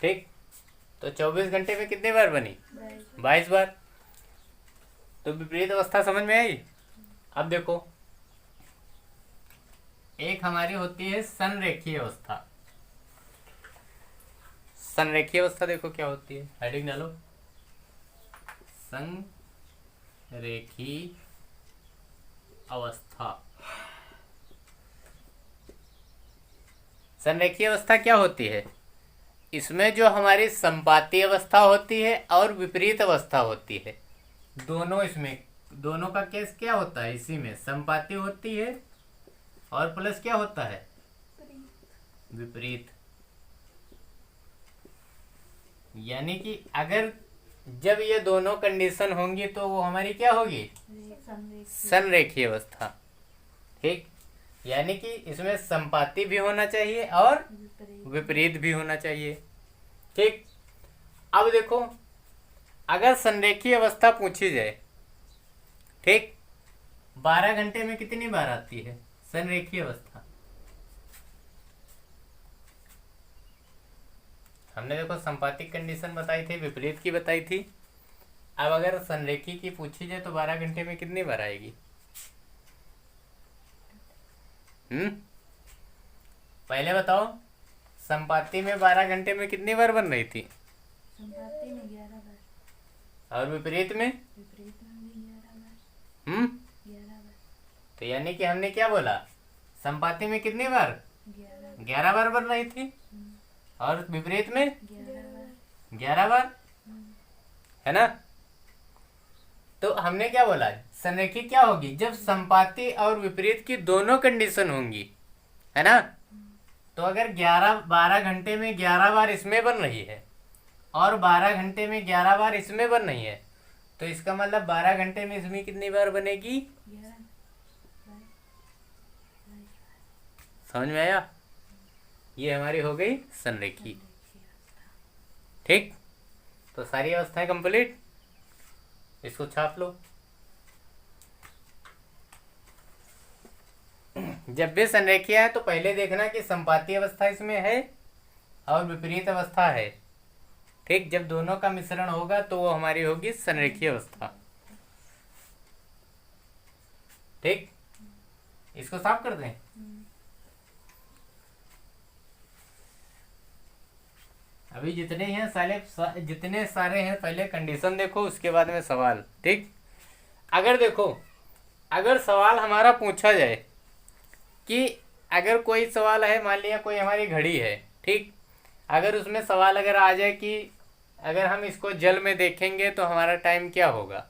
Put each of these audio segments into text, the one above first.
ठीक, तो 24 घंटे में कितनी बार बनी? 22 बार। तो विपरीत अवस्था समझ में आई। अब देखो, एक हमारी होती है संरेखीय अवस्था। संरेखीय अवस्था देखो क्या होती है, हेडिंग डालो, संरेखी अवस्था। संरेखीय अवस्था क्या होती है? इसमें जो हमारी संपाती अवस्था होती है और विपरीत अवस्था होती है, दोनों, इसमें दोनों का केस क्या होता है? इसी में संपाती होती है और प्लस क्या होता है? विपरीत। यानी कि अगर जब ये दोनों कंडीशन होंगी तो वो हमारी क्या होगी? संरेखीय अवस्था। ठीक, यानी कि इसमें संपाती भी होना चाहिए और विपरीत भी होना चाहिए। ठीक, अब देखो, अगर संरेखीय अवस्था पूछी जाए, ठीक, 12 घंटे में कितनी बार आती है संरेखीय अवस्था? हमने देखो संपातिक कंडीशन बताई थी, विपरीत की बताई थी। अब अगर संरेखी की पूछी जाए तो 12 घंटे में कितनी बार आएगी? पहले बताओ, संपाति में 12 घंटे में कितनी बार बन रही थी? संपाति में 11 बार। और विपरीत में? विपरीत में भी 11 बार। 11 बार। तो यानी कि हमने क्या बोला, संपाति में कितनी बार? 11 बार बन रही थी और विपरीत में 11 बार, है ना। तो हमने क्या बोला, संरेखी क्या होगी? जब संपाति और विपरीत की दोनों कंडीशन होंगी, है ना। तो अगर 12 घंटे में 11 बार इसमें बन रही है और 12 घंटे में 11 बार इसमें बन रही है, तो इसका मतलब 12 घंटे में इसमें कितनी बार बनेगी? 11। समझ में आया? ये हमारी हो गई संरेखी। ठीक, तो सारी अवस्थाएं कंप्लीट, इसको छाप लो। जब भी संरेखीय है तो पहले देखना कि संपाती अवस्था इसमें है और विपरीत अवस्था है। ठीक, जब दोनों का मिश्रण होगा तो वो हमारी होगी संरेखीय अवस्था। ठीक, इसको साफ कर दें। अभी जितने हैं जितने सारे हैं, पहले कंडीशन देखो, उसके बाद में सवाल। ठीक, अगर देखो, अगर सवाल हमारा पूछा जाए कि अगर कोई सवाल है, मान लिया कोई हमारी घड़ी है, ठीक, अगर उसमें सवाल अगर आ जाए कि अगर हम इसको जल में देखेंगे तो हमारा टाइम क्या होगा,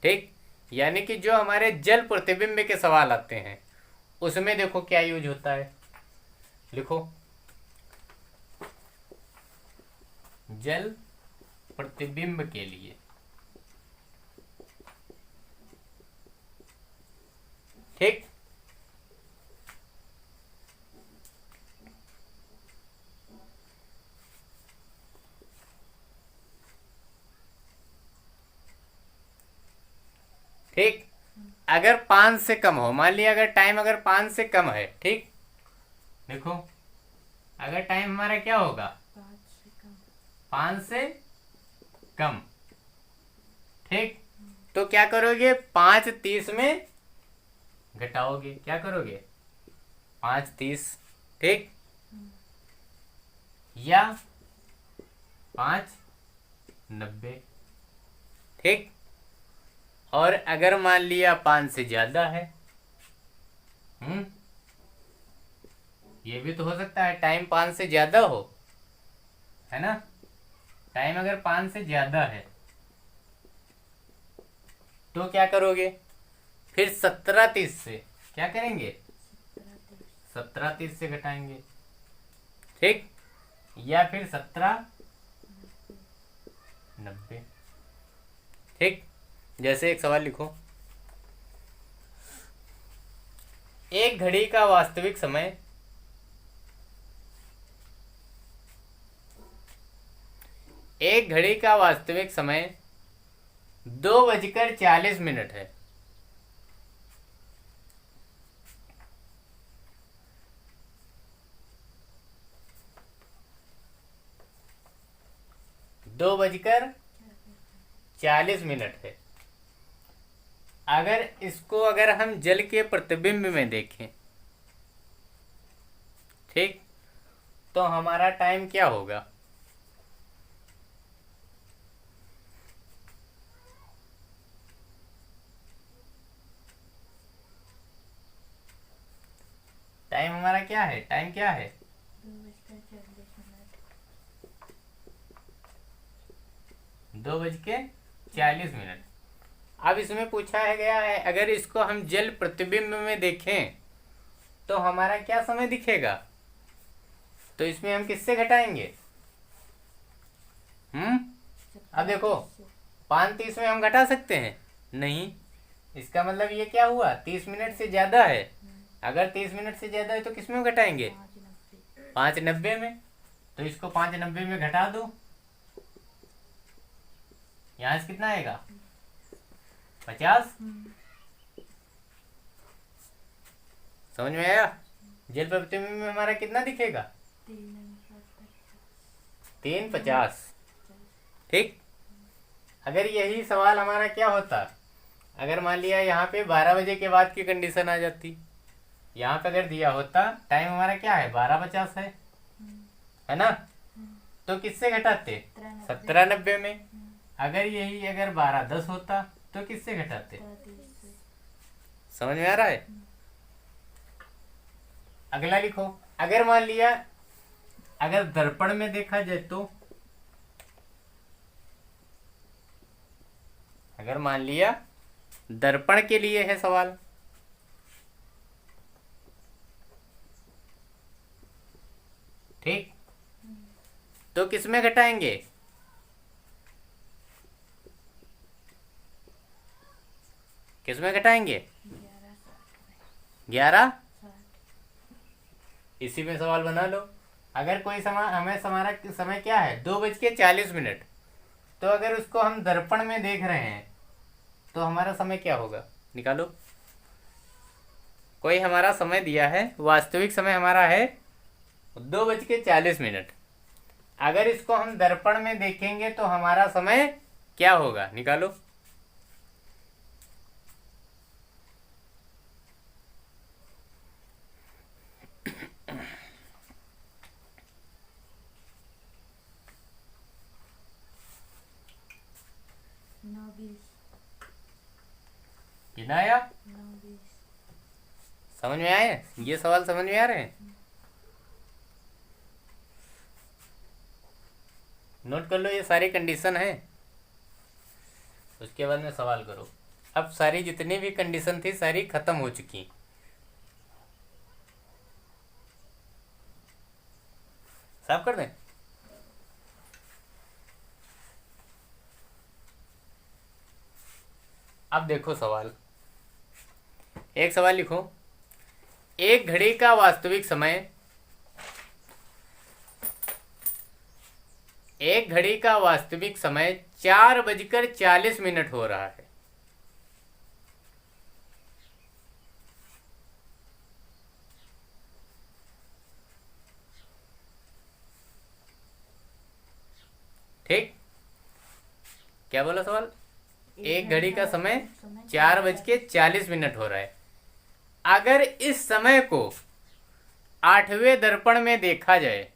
ठीक, यानी कि जो हमारे जल प्रतिबिंब के सवाल आते हैं उसमें देखो क्या यूज होता है, लिखो, जल प्रतिबिंब के लिए। ठीक, ठीक, अगर 5 से कम हो, मान लिया अगर टाइम अगर 5 से कम है, ठीक, देखो अगर टाइम हमारा क्या होगा, 5 से कम, ठीक, तो क्या करोगे, 5:30 में घटाओगे, क्या करोगे, 5:30, ठीक, या 5:90, ठीक। और अगर मान लिया 5 से ज्यादा है, ये भी तो हो सकता है टाइम 5 से ज्यादा हो, है ना, टाइम अगर 5 से ज्यादा है तो क्या करोगे, फिर 17:30 से क्या करेंगे, 17:30 से घटाएंगे, ठीक, या फिर 17:90, ठीक। जैसे एक सवाल लिखो, एक घड़ी का वास्तविक समय 2:40 है। 2:40 है। अगर इसको अगर हम जल के प्रतिबिंब में देखें, ठीक, तो हमारा टाइम क्या होगा? टाइम हमारा क्या है? टाइम क्या है? 2:40। अब इसमें पूछा है गया है अगर इसको हम जल प्रतिबिंब में देखें तो हमारा क्या समय दिखेगा? तो इसमें हम किससे घटाएंगे? अब देखो 5:30 में हम घटा सकते हैं? नहीं। इसका मतलब ये क्या हुआ? 30 मिनट से ज्यादा है। अगर 30 मिनट से ज्यादा है तो किस में घटाएंगे? 5:90 में। तो इसको 5:90 में घटा दो, यहाँ से कितना आएगा? 50। समझ में आया? जल प्रतिबिंब में हमारा कितना दिखेगा? 3:50। ठीक। अगर यही सवाल हमारा क्या होता, अगर मान लिया यहाँ पे 12 बजे के बाद की कंडीशन आ जाती, यहाँ पे अगर दिया होता टाइम हमारा क्या है? 12:50 है ना? तो किससे घटाते? 17:90 में। अगर यही अगर 12:10 होता तो किससे घटाते? समझ में आ रहा है? अगला लिखो। अगर मान लिया अगर दर्पण में देखा जाए तो, अगर मान लिया दर्पण के लिए है सवाल, ठीक, तो किसमें घटाएंगे? किसमें घटाएंगे? 11। इसी में सवाल बना लो। अगर कोई समय हमें हमारा समय क्या है? 2:40, तो अगर उसको हम दर्पण में देख रहे हैं तो हमारा समय क्या होगा? निकालो। कोई हमारा समय दिया है, वास्तविक समय हमारा है 2:40। अगर इसको हम दर्पण में देखेंगे तो हमारा समय क्या होगा? निकालो। कितना आया? समझ में आए? ये सवाल समझ में आ रहे हैं? नोट कर लो, ये सारी कंडीशन है। उसके बाद में सवाल करो। अब सारी जितनी भी कंडीशन थी सारी खत्म हो चुकी। साफ कर दें? अब देखो सवाल, एक सवाल लिखो। एक घड़ी का वास्तविक समय, एक घड़ी का वास्तविक समय 4:40 हो रहा है। ठीक, क्या बोला सवाल? एक घड़ी का समय 4:40 हो रहा है। अगर इस समय को 8वें दर्पण में देखा जाए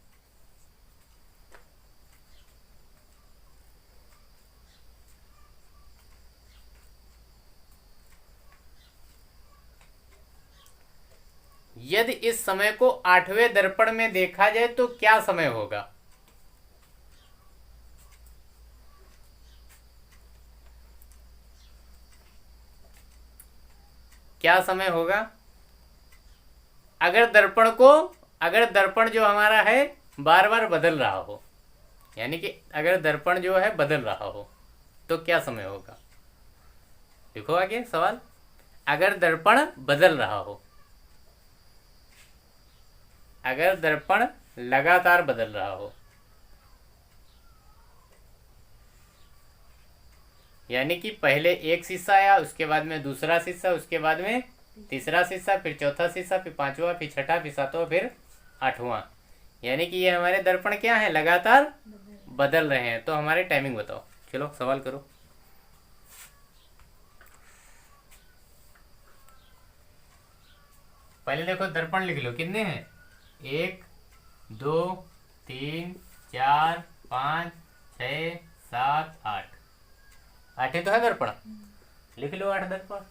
यदि इस समय को 8वें दर्पण में देखा जाए तो क्या समय होगा? क्या समय होगा? अगर दर्पण जो हमारा है बार बार बदल रहा हो, यानी कि अगर दर्पण जो है बदल रहा हो तो क्या समय होगा? देखो आगे सवाल, अगर दर्पण बदल रहा हो, अगर दर्पण लगातार बदल रहा हो, यानी कि पहले एक शीशा आया, उसके बाद में दूसरा शीशा, उसके बाद में तीसरा शीशा, फिर चौथा शीशा, फिर पांचवा, फिर छठा, फिर सातवां, फिर आठवां, यानी कि ये हमारे दर्पण क्या है? लगातार बदल रहे हैं, तो हमारी टाइमिंग बताओ। चलो सवाल करो। पहले देखो दर्पण लिख लो, कितने हैं? 1 2 3 4 5 6 7 8। 8 ही तो है दर्पण। लिख लो 8 दर्पण।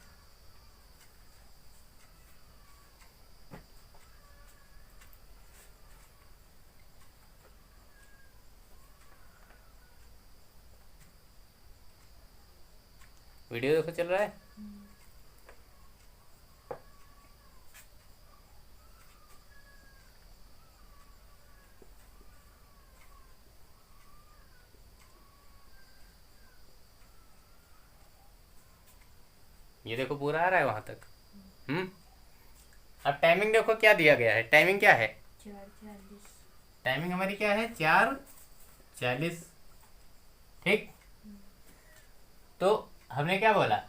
वीडियो देखो चल रहा है। ये देखो पूरा आ रहा है वहां तक। अब टाइमिंग देखो क्या दिया गया है। टाइमिंग क्या है? 4:40। टाइमिंग हमारी क्या है? 4:40। ठीक। तो हमने क्या बोला,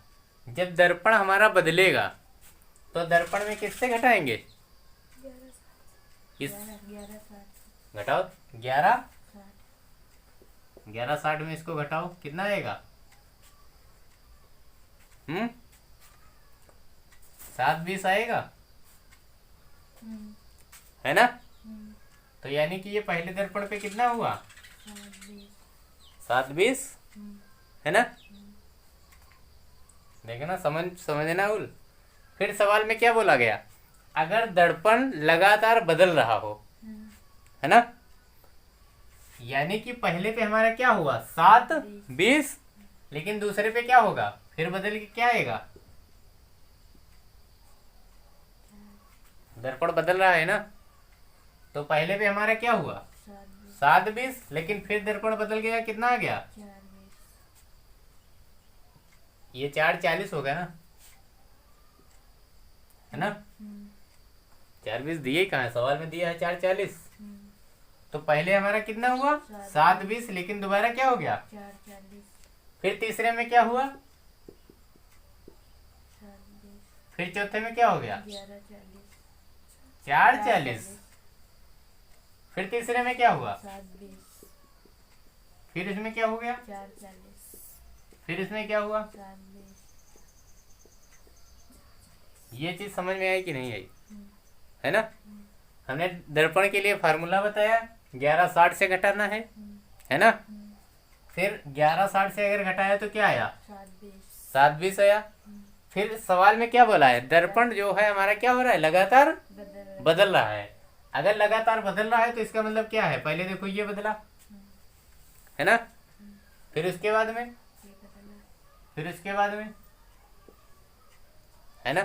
जब दर्पण हमारा बदलेगा तो दर्पण में किससे घटाएंगे? 11:60। इस 11:60। घटाओ 11:60 में इसको घटाओ, कितना आएगा? 7:20 आएगा, है ना? तो यानी कि ये पहले दर्पण पे कितना हुआ? 7:20, है ना? देखना, समझना उल। फिर सवाल में क्या बोला गया? अगर दर्पण लगातार बदल रहा हो, है ना? यानी कि पहले पे हमारा क्या हुआ? 7:20, लेकिन दूसरे पे क्या होगा? फिर बदल के क्या आएगा? दर्पण बदल रहा है ना, तो पहले पे हमारा क्या हुआ? 7:20, लेकिन फिर दर्पण बदल गया, कितना आ गया? 4:20। ये 4:40 हो गया ना, है ना? 4:20 दिए ही कहाँ है? सवाल में दिया है 4:40। तो पहले हमारा कितना हुआ? 7:20, लेकिन दोबारा क्या हो गया? 4:40। फिर तीसरे में क्या हुआ? 7:20। फिर चौथे में क्या हो गया? 11:40। 4:40। फिर तीसरे में क्या हुआ? 7:20। फिर इसमें क्या हो गया? 4:40। फिर इसमें क्या हुआ? 7:20। ये चीज समझ में आई कि नहीं आई? है ना? हमने दर्पण के लिए फार्मूला बताया, 11:60 से घटाना है ना? फिर 11:60 से अगर घटाया तो क्या आया? 7:20। 7:20 आया। फिर सवाल में क्या बोला है? दर्पण जो है हमारा क्या हो रहा है? लगातार बदल रहा है। अगर लगातार बदल रहा है तो इसका मतलब क्या है? पहले देखो ये बदला, है ना? फिर उसके बाद में, फिर उसके बाद में, है ना?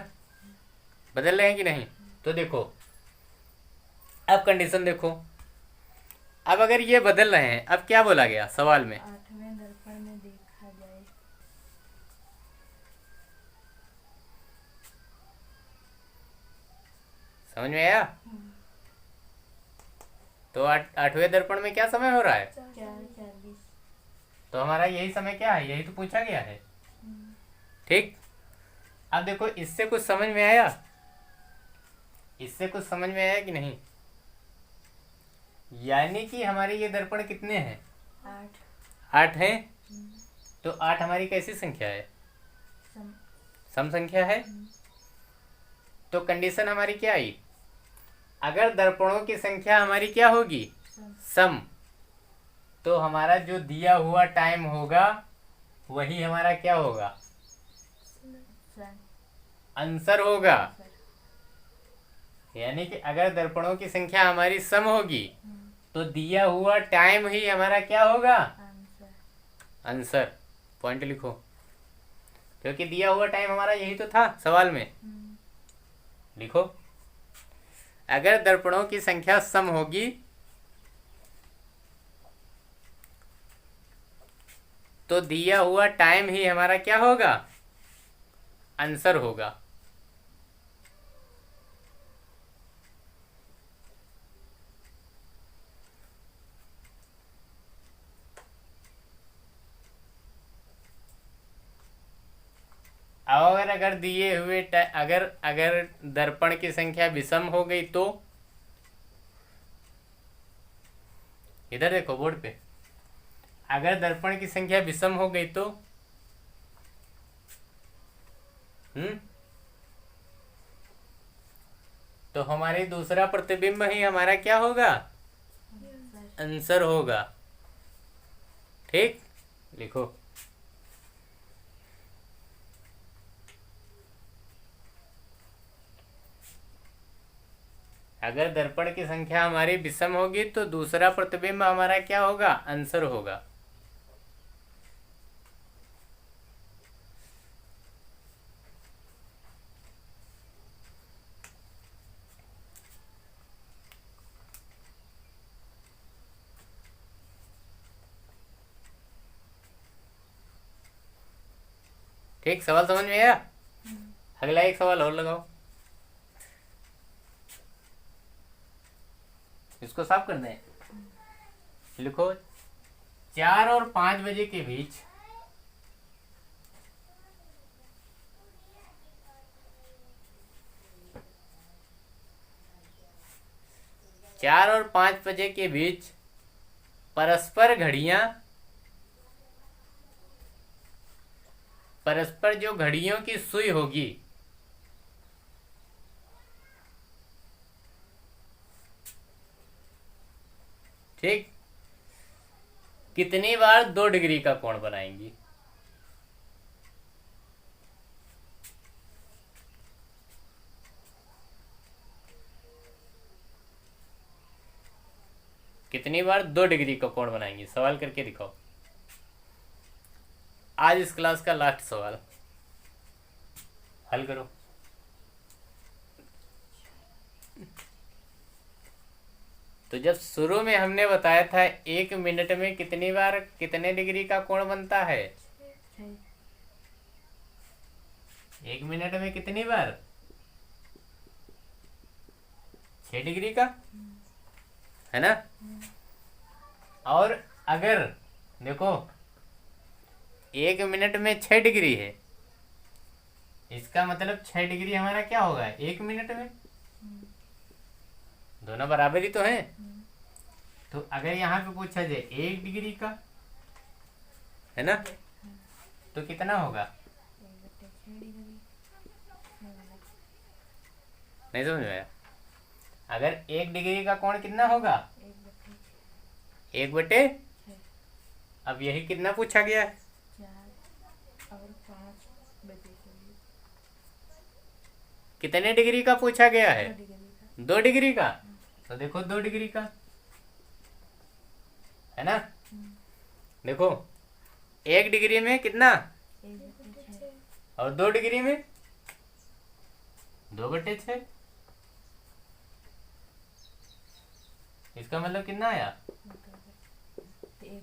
बदल रहे हैं कि नहीं? तो देखो अब कंडीशन देखो। अब अगर ये बदल रहे हैं, अब क्या बोला गया सवाल में? 8वें दर्पण में देखा जाए। समझ में आया? तो 8वें दर्पण में क्या समय हो रहा है? 4:40। तो हमारा यही समय क्या है? यही तो पूछा गया है। ठीक। अब देखो इससे कुछ समझ में आया? इससे कुछ समझ में आया कि नहीं? यानी कि हमारे ये दर्पण कितने हैं? 8। 8 हैं। तो 8 हमारी कैसी संख्या है? सम संख्या है। तो कंडीशन हमारी क्या आई? अगर दर्पणों की संख्या हमारी क्या होगी? सम। तो हमारा जो दिया हुआ टाइम होगा वही हमारा क्या होगा? आंसर होगा। यानी कि अगर दर्पणों की संख्या हमारी सम होगी तो दिया हुआ टाइम ही हमारा क्या होगा? आंसर। पॉइंट लिखो, क्योंकि दिया हुआ टाइम हमारा यही तो था सवाल में। लिखो, अगर दर्पणों की संख्या सम होगी तो दिया हुआ टाइम ही हमारा क्या होगा? आंसर होगा। और अगर दिए हुए अगर अगर दर्पण की संख्या विषम हो गई तो इधर देखो बोर्ड पे, अगर दर्पण की संख्या विषम हो गई तो तो हमारी दूसरा प्रतिबिंब ही हमारा क्या होगा, आंसर होगा। ठीक, लिखो। अगर दर्पण की संख्या हमारी विषम होगी तो दूसरा प्रतिबिंब हमारा क्या होगा, आंसर होगा। ठीक, सवाल समझ में आया? अगला एक सवाल और लगाओ, इसको साफ कर दें। लिखो 4 और 5 बजे के बीच 4 और 5 बजे के बीच परस्पर जो घड़ियों की सुई होगी, ठीक, कितनी बार 2 डिग्री का कोण बनाएंगी? कितनी बार 2 डिग्री का कोण बनाएंगी? सवाल करके दिखाओ। आज इस क्लास का लास्ट सवाल, हल करो। तो जब शुरू में हमने बताया था 1 मिनट में कितनी बार कितने डिग्री का कोण बनता है? 1 मिनट में कितनी बार? 6 डिग्री का, है ना? और अगर देखो 1 मिनट में 6 डिग्री है, इसका मतलब 6 डिग्री हमारा क्या होगा 1 मिनट में? दोनों बराबर ही तो हैं। तो अगर यहाँ पे पूछा जाए 1 डिग्री का, है ना, तो कितना होगा? नहीं समझ में आया? अगर 1 डिग्री का कोण कितना होगा? 1/, अब यही कितना पूछा गया है? 4 और 5 बजे के बीच कितने डिग्री का पूछा गया है? 2 डिग्री का। 2 डिग्री का। तो देखो 2 डिग्री का, है ना? देखो 1 डिग्री में कितना? 1/6 और 2 डिग्री में 2/6। इसका मतलब कितना आया? 1/3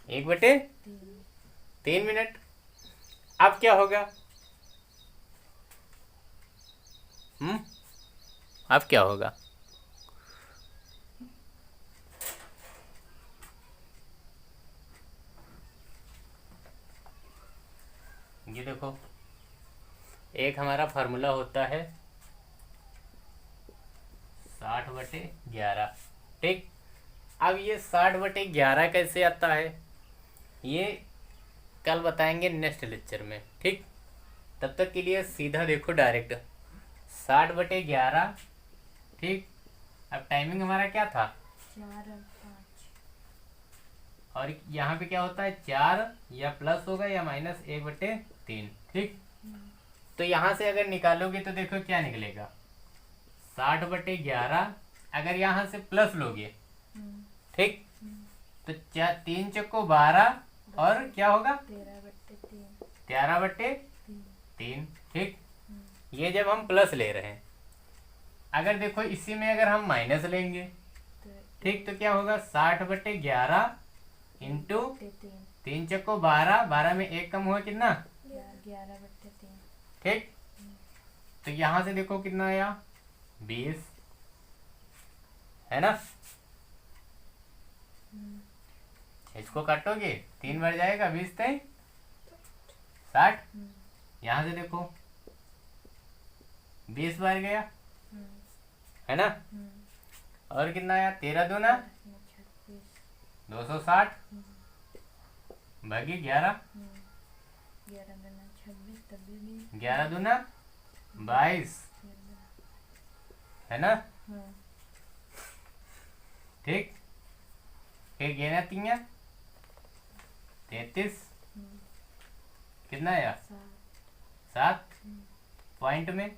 1/3 मिनट। अब क्या होगा? अब क्या होगा? ये देखो, एक हमारा फार्मूला होता है 60/11। ठीक, अब ये 60/11 कैसे आता है ये कल बताएंगे नेक्स्ट लेक्चर में। ठीक, तब तक के लिए सीधा देखो डायरेक्ट 60/11। ठीक, अब टाइमिंग हमारा क्या था? 4 और 5। और यहाँ पे क्या होता है 4 या प्लस होगा या -1/3। ठीक, तो यहाँ से अगर निकालोगे तो देखो क्या निकलेगा 60/11। अगर यहाँ से प्लस लोगे, ठीक, तो 3 चक्को 12 और क्या होगा 13/3। ठीक, ये जब हम प्लस ले रहे हैं, अगर देखो इसी में अगर हम माइनस लेंगे, ठीक, तो क्या होगा 60/11 इंटू 3 चक्को 12, 12 में 1 कम हुआ कितना? 11/3। ठीक, तो यहाँ से देखो कितना आया 20, है ना? इसको काटोगे 3 बार जाएगा 20 तय 60। यहाँ से देखो 20 बार गया, है ना? और कितना आया? 13 दूना 26। 260 भागी 11, 11 दूना 26 तभी भी 11 दूना 22, है ना? हाँ। ठीक, फिर गिना 3 33, कितना आया? 7 पॉइंट में,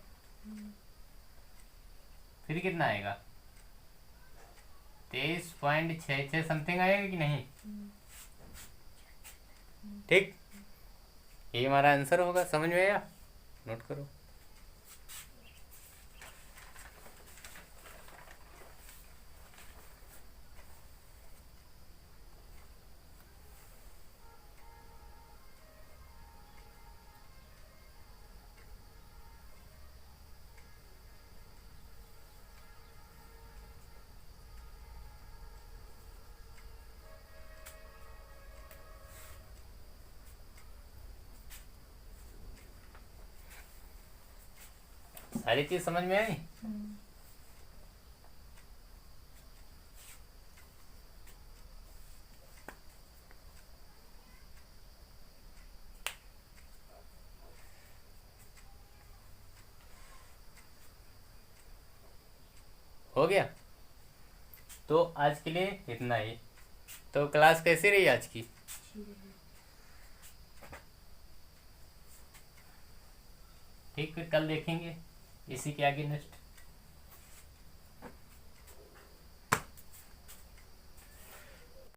फिर कितना आएगा? 23.66 समथिंग आएगा कि नहीं? ठीक, ये हमारा आंसर होगा। समझ में आया? नोट करो। सारी चीज समझ में आई? हो गया? तो आज के लिए इतना ही। तो क्लास कैसी रही आज की? ठीक, फिर कल देखेंगे इसी के आगे नेक्स्ट।